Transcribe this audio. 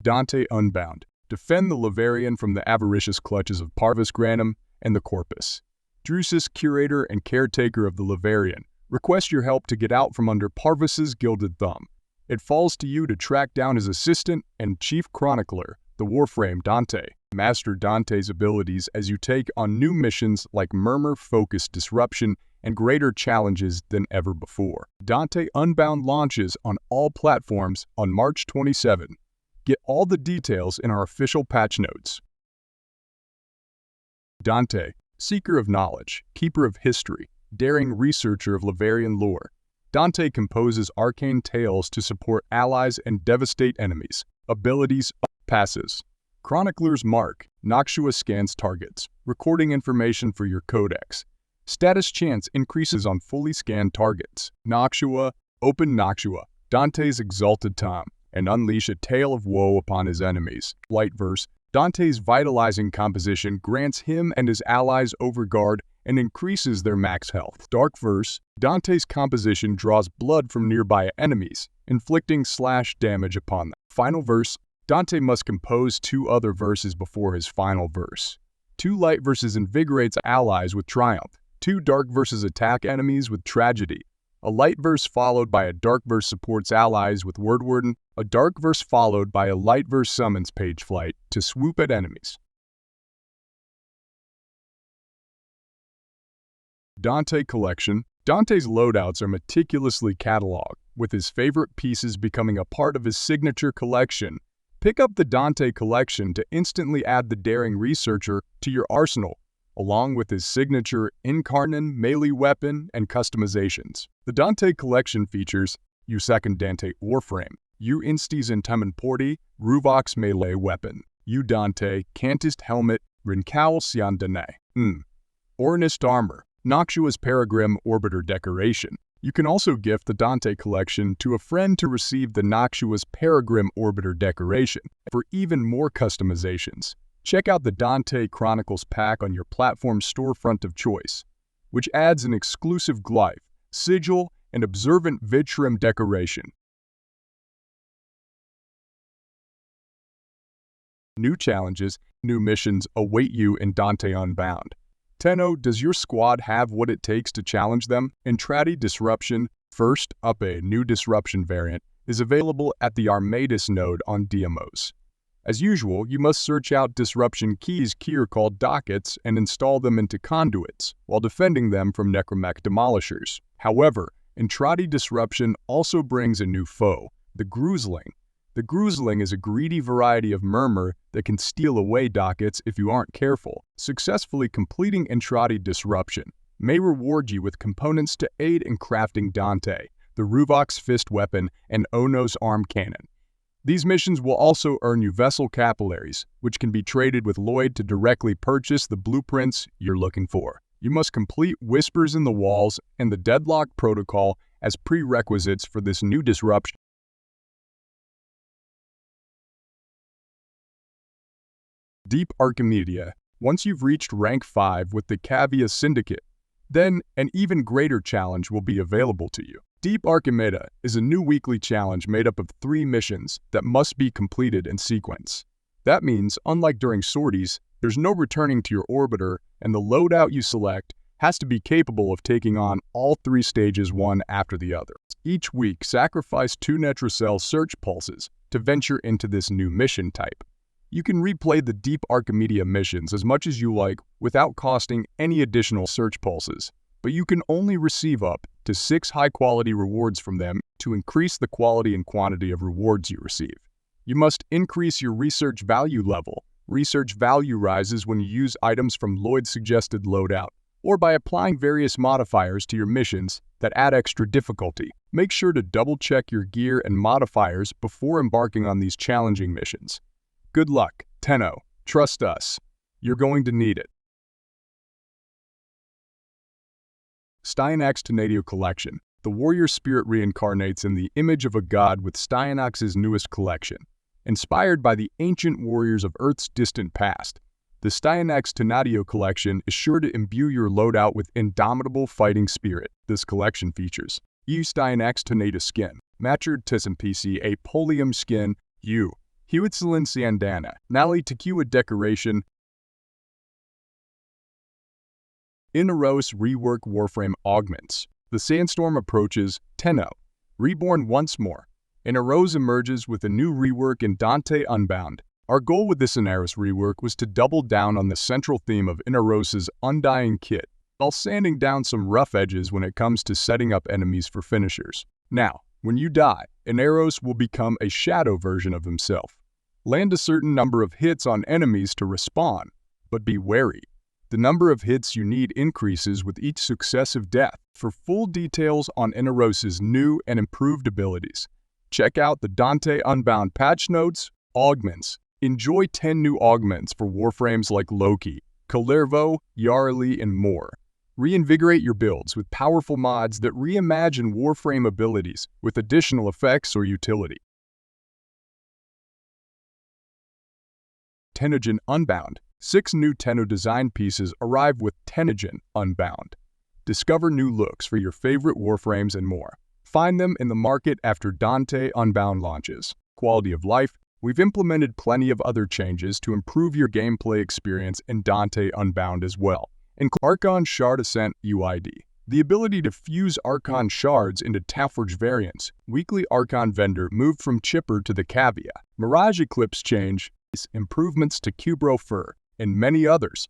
Dante Unbound. Defend the Laverian from the avaricious clutches of Parvis Granum and the Corpus. Drusus, curator and caretaker of the Laverian, request your help to get out from under Parvis's gilded thumb. It falls to you to track down his assistant and chief chronicler, the Warframe Dante. Master Dante's abilities as you take on new missions like murmur-focused disruption and greater challenges than ever before. Dante Unbound launches on all platforms on March 27. Get all the details in our official patch notes. Dante, seeker of knowledge, keeper of history, daring researcher of Laverian lore. Dante composes arcane tales to support allies and devastate enemies. Abilities, passes. Chronicler's Mark, Noxua scans targets, recording information for your codex. Status chance increases on fully scanned targets. Noxua, open Noxua, Dante's exalted time, and unleash a tale of woe upon his enemies. Light verse, Dante's vitalizing composition grants him and his allies overguard and increases their max health. Dark verse, Dante's composition draws blood from nearby enemies, inflicting slash damage upon them. Final verse, Dante must compose 2 other verses before his final verse. 2 light verses invigorates allies with triumph. 2 dark verses attack enemies with tragedy. A light verse followed by a dark verse supports allies with wordwarden. A dark verse followed by a light verse summons page flight to swoop at enemies. Dante Collection. Dante's loadouts are meticulously cataloged, with his favorite pieces becoming a part of his signature collection. Pick up the Dante Collection to instantly add the daring researcher to your arsenal, along with his signature Incarnon melee weapon and customizations. The Dante Collection features U second Dante Warframe, U Instis Intemen Porti, Ruvox melee weapon, U Dante Cantist helmet, Rincowl Siandane, Ornist armor, Noxua's Peregrim orbiter decoration. You can also gift the Dante Collection to a friend to receive the Noxua's Peregrim orbiter decoration. For even more customizations, check out the Dante Chronicles pack on your platform storefront of choice, which adds an exclusive glyph, sigil, and observant Vitrim decoration. New challenges, new missions await you in Dante Unbound. Tenno, does your squad have what it takes to challenge them? Entrati Disruption, first up a new disruption variant, is available at the Armadis node on Diamos. As usual, you must search out disruption keys here called dockets and install them into conduits, while defending them from necromech demolishers. However, Entrati Disruption also brings a new foe, the Gruesling. The Gruesling is a greedy variety of murmur that can steal away dockets if you aren't careful. Successfully completing Entrati Disruption may reward you with components to aid in crafting Dante, the Ruvox fist weapon, and Onos arm cannon. These missions will also earn you vessel capillaries, which can be traded with Lloyd to directly purchase the blueprints you're looking for. You must complete Whispers in the Walls and the Deadlock Protocol as prerequisites for this new disruption. Deep Archimedia. Once you've reached rank 5 with the Cavia Syndicate, then an even greater challenge will be available to you. Deep Archimeda is a new weekly challenge made up of 3 missions that must be completed in sequence. That means, unlike during sorties, there's no returning to your orbiter, and the loadout you select has to be capable of taking on all 3 stages one after the other. Each week, sacrifice 2 Netrocell search pulses to venture into this new mission type. You can replay the Deep Archimedia missions as much as you like without costing any additional search pulses, but you can only receive up to 6 high-quality rewards from them to increase the quality and quantity of rewards you receive. You must increase your research value level. Research value rises when you use items from Lloyd's suggested loadout, or by applying various modifiers to your missions that add extra difficulty. Make sure to double-check your gear and modifiers before embarking on these challenging missions. Good luck, Tenno. Trust us. You're going to need it. Styanax Tenadio Collection. The warrior spirit reincarnates in the image of a god with Styanax's newest collection. Inspired by the ancient warriors of Earth's distant past, the Styanax Tenadio Collection is sure to imbue your loadout with indomitable fighting spirit. This collection features U Styanax Tenadio Skin, Matured Tism PC, a Polium Skin, U Huitzilin Siandana, Nali Tequila Decoration, Inaros Rework Warframe Augments. The sandstorm approaches, Tenno, reborn once more. Inaros emerges with a new rework in Dante Unbound. Our goal with this Inaros rework was to double down on the central theme of Inaros' Undying Kit, while sanding down some rough edges when it comes to setting up enemies for finishers. Now, when you die, Inaros will become a shadow version of himself. Land a certain number of hits on enemies to respawn, but be wary. The number of hits you need increases with each successive death. For full details on Inaros' new and improved abilities, check out the Dante Unbound patch notes. Augments. Enjoy 10 new augments for Warframes like Loki, Kalervo, Yarli, and more. Reinvigorate your builds with powerful mods that reimagine Warframe abilities with additional effects or utility. Tennogen Unbound. 6 new Tenno design pieces arrive with Tennogen Unbound. Discover new looks for your favorite Warframes and more. Find them in the market after Dante Unbound launches. Quality of life. We've implemented plenty of other changes to improve your gameplay experience in Dante Unbound as well. Archon Shard Ascent UID. The ability to fuse Archon shards into Taforge variants. Weekly Archon Vendor moved from Chipper to the Cavia. Mirage Eclipse change. Improvements to Cubro Fur, and many others.